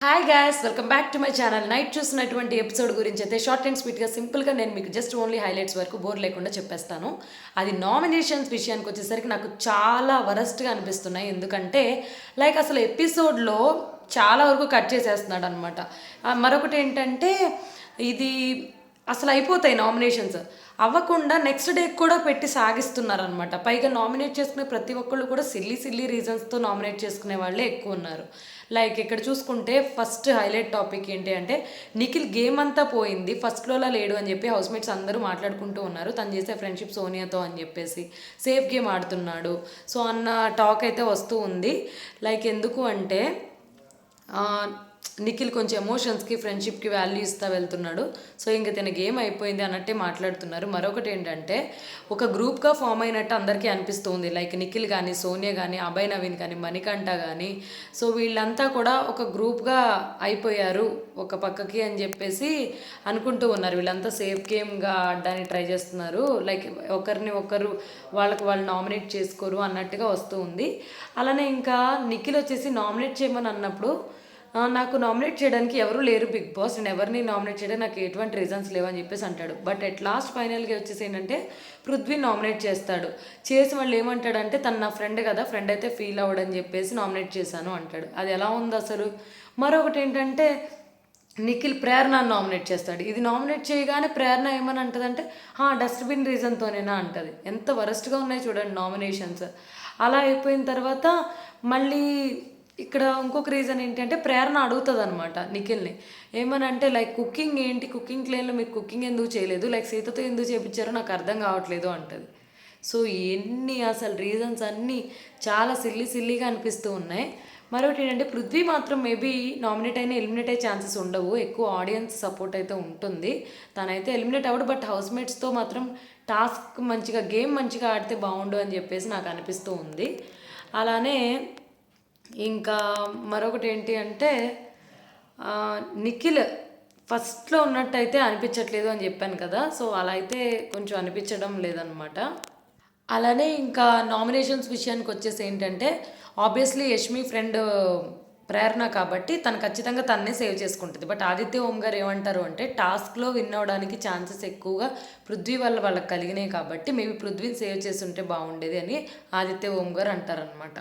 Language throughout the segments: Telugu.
Hi gas, welcome back to my channel. Night చూసినటువంటి ఎపిసోడ్ గురించి అయితే షార్ట్ అండ్ స్వీట్గా సింపుల్గా నేను మీకు జస్ట్ ఓన్లీ హైలైట్స్ వరకు బోర్ లేకుండా చెప్పేస్తాను. అది నామినేషన్స్ విషయానికి వచ్చేసరికి నాకు చాలా వరస్ట్గా అనిపిస్తున్నాయి. ఎందుకంటే అసలు ఎపిసోడ్లో చాలా వరకు కట్ చేసేస్తున్నాడు అనమాట. మరొకటి ఏంటంటే ఇది అసలు అయిపోతాయి నామినేషన్స్ అవ్వకుండా నెక్స్ట్ డే కూడా పెట్టి సాగిస్తున్నారనమాట. పైగా నామినేట్ చేసుకునే ప్రతి ఒక్కళ్ళు కూడా సిల్లీ రీజన్స్తో నామినేట్ చేసుకునే వాళ్ళే ఎక్కువ ఉన్నారు. ఇక్కడ చూసుకుంటే ఫస్ట్ హైలైట్ టాపిక్ ఏంటి అంటే నిఖిల్ గేమ్ అంతా పోయింది, ఫస్ట్ ఫ్లోలో లేడు అని చెప్పి హౌస్మేట్స్ అందరూ మాట్లాడుకుంటూ ఉన్నారు. తను చేసే ఫ్రెండ్షిప్ సోనియాతో అని చెప్పేసి సేఫ్ గేమ్ ఆడుతున్నాడు సో అన్న టాక్ అయితే వస్తూ ఉంది. ఎందుకు అంటే నిఖిల్ కొంచెం ఎమోషన్స్కి ఫ్రెండ్షిప్కి వాల్యూ ఇస్తూ వెళ్తున్నాడు. సో ఇంక తన గేమ్ అయిపోయింది అన్నట్టే మాట్లాడుతున్నారు. మరొకటి ఏంటంటే ఒక గ్రూప్గా ఫామ్ అయినట్టు అందరికీ అనిపిస్తుంది. నిఖిల్ కానీ, సోనియా కానీ, అభయ్ నవీన్ కానీ, మణికంఠ కానీ, సో వీళ్ళంతా కూడా ఒక గ్రూప్గా అయిపోయారు ఒక పక్కకి అని చెప్పేసి అనుకుంటూ ఉన్నారు. వీళ్ళంతా సేఫ్ గేమ్గా ఆడడానికి ట్రై చేస్తున్నారు. ఒకరిని ఒకరు వాళ్ళు నామినేట్ చేసుకోరు అన్నట్టుగా వస్తూ ఉంది. అలానే ఇంకా నిఖిల్ వచ్చేసి నామినేట్ చేయమని అన్నప్పుడు నాకు నామినేట్ చేయడానికి ఎవరు లేరు బిగ్ బాస్, నేను ఎవరిని నామినేట్ చేయడానికి నాకు ఎటువంటి రీజన్స్ లేవని చెప్పేసి అంటాడు. బట్ ఎట్ లాస్ట్ ఫైనల్గా వచ్చేసి ఏంటంటే పృథ్వీ నామినేట్ చేస్తాడు. చేసి వాళ్ళు ఏమంటాడంటే తను నా ఫ్రెండ్ కదా, ఫ్రెండ్ అయితే ఫీల్ అవ్వడని చెప్పేసి నామినేట్ చేశాను అంటాడు. అది ఎలా ఉంది అసలు. మరొకటి ఏంటంటే నిఖిల్ ప్రేరణ నామినేట్ చేస్తాడు. ఇది నామినేట్ చేయగానే ప్రేరణ ఏమని అంటదంటే డస్ట్బిన్ రీజన్తోనేనా అంటది. ఎంత వరస్ట్గా ఉన్నాయి చూడండి నామినేషన్స్. అలా అయిపోయిన తర్వాత మళ్ళీ ఇక్కడ ఇంకొక రీజన్ ఏంటంటే ప్రేరణ అడుగుతుంది అనమాట నిఖిల్ని. ఏమని అంటే కుకింగ్ ఏంటి, కుకింగ్ క్లేన్లో మీరు కుకింగ్ ఎందుకు చేయలేదు, సీతతో ఎందుకు చేయించారో నాకు అర్థం కావట్లేదు అంటది. సో ఎన్ని అసలు రీజన్స్ అన్నీ చాలా సిల్లీగా అనిపిస్తూ ఉన్నాయి. మరొకటి ఏంటంటే పృథ్వీ మాత్రం మేబీ నామినేట్ అయినా ఎలిమినేట్ అయ్యే ఛాన్సెస్ ఉండవు, ఎక్కువ ఆడియన్స్ సపోర్ట్ అయితే ఉంటుంది. తనైతే ఎలిమినేట్ అవ్వడు, బట్ హౌస్మేట్స్తో మాత్రం టాస్క్ మంచిగా గేమ్ మంచిగా ఆడితే బాగుండు అని చెప్పేసి నాకు అనిపిస్తూ ఉంది. అలానే ఇంకా మరొకటి ఏంటి అంటే నిఖిల్ ఫస్ట్లో ఉన్నట్టయితే అనిపించట్లేదు అని చెప్పాను కదా, సో అలా అయితే కొంచెం అనిపించడం లేదనమాట. అలానే ఇంకా నామినేషన్స్ విషయానికి వచ్చేసి ఏంటంటే ఆబ్వియస్లీ యష్మి ఫ్రెండ్ ప్రేరణ కాబట్టి తను ఖచ్చితంగా తన్నే సేవ్ చేసుకుంటుంది. బట్ ఆదిత్య ఓం గారు ఏమంటారు అంటే టాస్క్లో విన్ అవ్వడానికి ఛాన్సెస్ ఎక్కువగా పృథ్వీ వాళ్ళకి కలిగినాయి కాబట్టి మేబీ పృథ్వీని సేవ్ చేసి ఉంటే బాగుండేది అని ఆదిత్య ఓం గారు అంటారనమాట.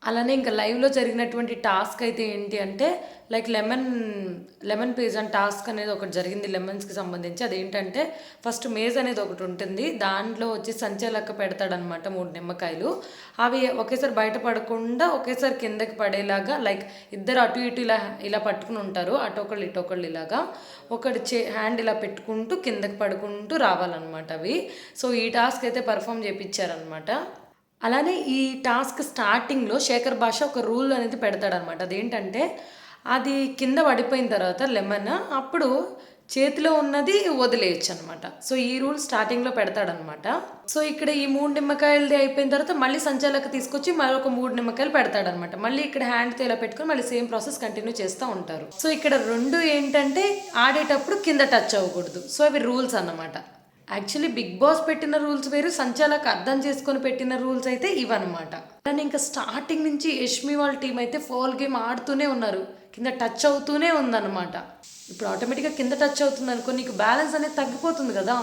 అలానే ఇంకా లైవ్లో జరిగినటువంటి టాస్క్ అయితే ఏంటి అంటే లెమన్ పేజ్ అని టాస్క్ అనేది ఒకటి జరిగింది లెమన్స్కి సంబంధించి. అదేంటంటే ఫస్ట్ మేజ్ అనేది ఒకటి ఉంటుంది, దాంట్లో వచ్చి సంచలక్క పెడతాడనమాట 3 నిమ్మకాయలు. అవి ఒకేసారి బయట పడకుండా ఒకేసారి కిందకి పడేలాగా ఇద్దరు అటు ఇటు ఇలా పట్టుకుని ఉంటారు, అటొకళ్ళు ఇటొకళ్ళు ఇలాగా ఒకటి హ్యాండ్ ఇలా పెట్టుకుంటూ కిందకి పడుకుంటూ రావాలన్నమాట అవి. సో ఈ టాస్క్ అయితే పర్ఫామ్ చేయించారనమాట. అలానే ఈ టాస్క్ స్టార్టింగ్లో శేఖర్ భాష ఒక రూల్ అనేది పెడతాడనమాట. అదేంటంటే అది కింద పడిపోయిన తర్వాత లెమన్ అప్పుడు చేతిలో ఉన్నది వదిలేయచ్చు అనమాట. సో ఈ రూల్ స్టార్టింగ్లో పెడతాడనమాట. సో ఇక్కడ ఈ 3 నిమ్మకాయలది అయిపోయిన తర్వాత మళ్ళీ సంచాలకు తీసుకొచ్చి మరొక 3 నిమ్మకాయలు పెడతాడనమాట. మళ్ళీ ఇక్కడ హ్యాండ్తో ఇలా పెట్టుకొని మళ్ళీ సేమ్ ప్రాసెస్ కంటిన్యూ చేస్తూ ఉంటారు. సో ఇక్కడ 2 ఏంటంటే ఆడేటప్పుడు కింద టచ్ అవ్వకూడదు. సో అవి రూల్స్ అన్నమాట. యాక్చువల్లీ బిగ్ బాస్ పెట్టిన రూల్స్ వేరు, సంచాలకు అర్థం చేసుకొని పెట్టిన రూల్స్ అయితే ఇవన్నమాట. కానీ ఇంకా స్టార్టింగ్ నుంచి యష్మి వాళ్ళ టీం అయితే ఫాల్ గేమ్ ఆడుతూనే ఉన్నారు, కింద టచ్ అవుతూనే ఉందన్నమాట. ఇప్పుడు ఆటోమేటిక్గా కింద టచ్ అవుతుంది అనుకో, నీకు బ్యాలెన్స్ అనేది తగ్గిపోతుంది కదా,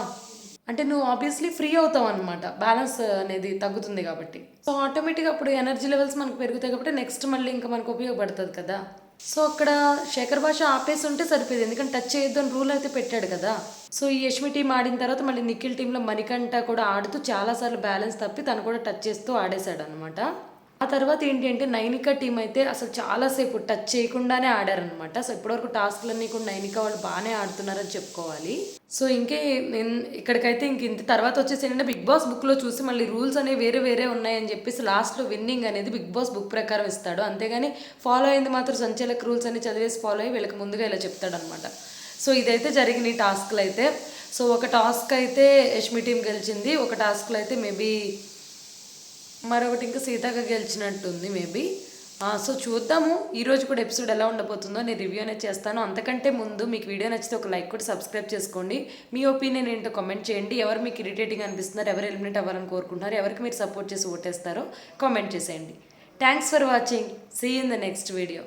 అంటే నువ్వు ఆబ్వియస్లీ ఫ్రీ అవుతావు అనమాట, బ్యాలెన్స్ అనేది తగ్గుతుంది కాబట్టి. సో ఆటోమేటిక్గా అప్పుడు ఎనర్జీ లెవెల్స్ మనకు పెరుగుతాయి కాబట్టి నెక్స్ట్ మళ్ళీ ఇంకా మనకు ఉపయోగపడుతుంది కదా. సో అక్కడ శేఖర్ భాష ఆపేసి ఉంటే సరిపోయింది, ఎందుకంటే టచ్ చేయొద్దు అని రూల్ అయితే పెట్టాడు కదా. సో ఈ యష్మి టీం ఆడిన తర్వాత మళ్ళీ నిఖిల్ టీంలో మణికంఠ కూడా ఆడుతూ చాలాసార్లు బ్యాలెన్స్ తప్పి తను కూడా టచ్ చేస్తూ ఆడేశాడు అనమాట. ఆ తర్వాత ఏంటి అంటే నైనిక టీం అయితే అసలు చాలాసేపు టచ్ చేయకుండానే ఆడారనమాట. సో ఇప్పటివరకు టాస్క్లన్నీ కూడా నైనిక వాళ్ళు బాగానే ఆడుతున్నారని చెప్పుకోవాలి. సో ఇక్కడికైతే ఇంత తర్వాత వచ్చేసి ఏంటంటే బిగ్ బాస్ బుక్లో చూసి మళ్ళీ రూల్స్ అనేవి వేరే ఉన్నాయని చెప్పేసి లాస్ట్లో విన్నింగ్ అనేది బిగ్ బాస్ బుక్ ప్రకారం ఇస్తాడు. అంతేగాని ఫాలో అయింది మాత్రం సంచలక రూల్స్ అని చదివేసి ఫాలో అయ్యి వీళ్ళకి ముందుగా ఇలా చెప్తాడనమాట. సో ఇదైతే జరిగిన ఈ టాస్క్లు అయితే. సో ఒక టాస్క్ అయితే యష్మి టీం గెలిచింది, ఒక టాస్క్లో అయితే మేబీ మరొకటి ఇంకా సీతగా గెలిచినట్టుంది మేబీ. సో చూద్దాము ఈరోజు కూడా ఎపిసోడ్ ఎలా ఉండబోతుందో నేను రివ్యూ అనేది చేస్తాను. అంతకంటే ముందు మీకు వీడియో నచ్చితే ఒక లైక్ కూడా సబ్స్క్రైబ్ చేసుకోండి. మీ ఒపీనియన్ ఏంటో కామెంట్ చేయండి. ఎవరు మీకు ఇరిటేటింగ్ అనిపిస్తున్నారు, ఎవరు ఎలిమినేట్ అవ్వాలని కోరుకుంటున్నారు, ఎవరికి మీరు సపోర్ట్ చేసి ఓటేస్తారో కామెంట్ చేసేయండి. Thanks for watching. See in the next video.